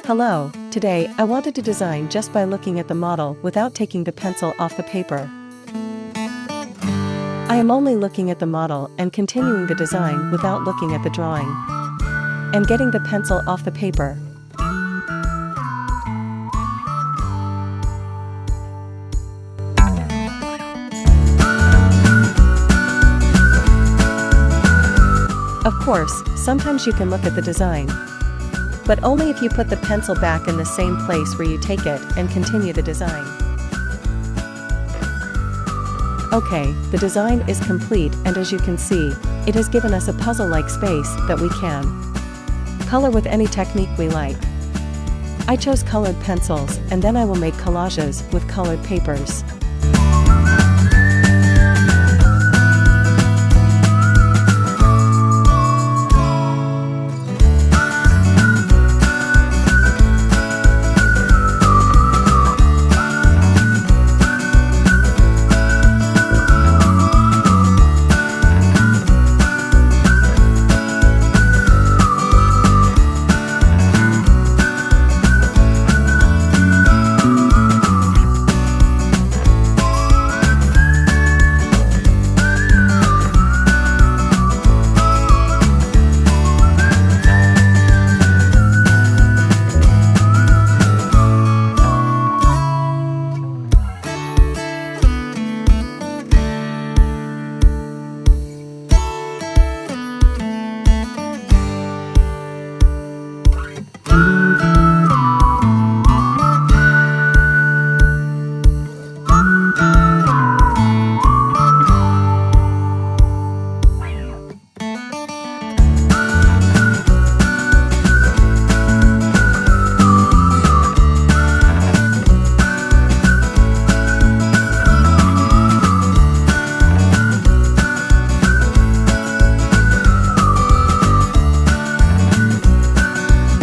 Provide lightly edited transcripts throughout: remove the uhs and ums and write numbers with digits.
Hello, today I wanted to design just by looking at the model without taking the pencil off the paper. I am only looking at the model and continuing the design without looking at the drawing and getting the pencil off the paper. Of course, sometimes you can look at the design, but only if you put the pencil back in the same place where you take it and continue the design. Okay, the design is complete, and as you can see, it has given us a puzzle-like space that we can color with any technique we like. I chose colored pencils, and then I will make collages with colored papers.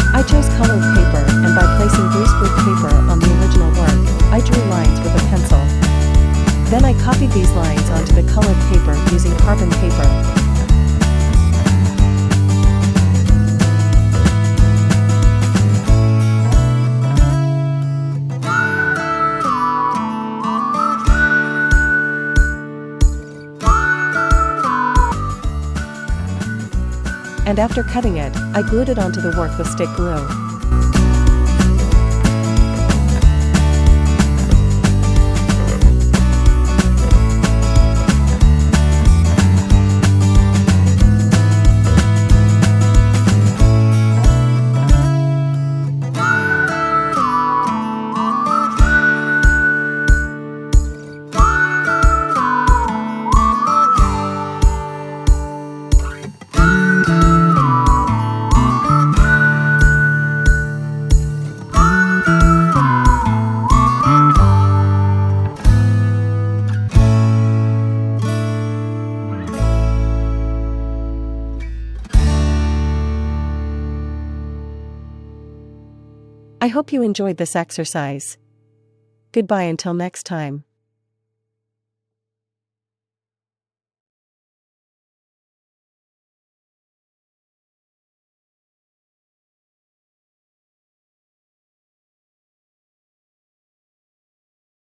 I chose colored paper, and by placing greaseproof paper on the original work, I drew lines with a pencil. Then I copied these lines onto the colored paper using carbon paper. And after cutting it, I glued it onto the work with stick glue. I hope you enjoyed this exercise. Goodbye until next time.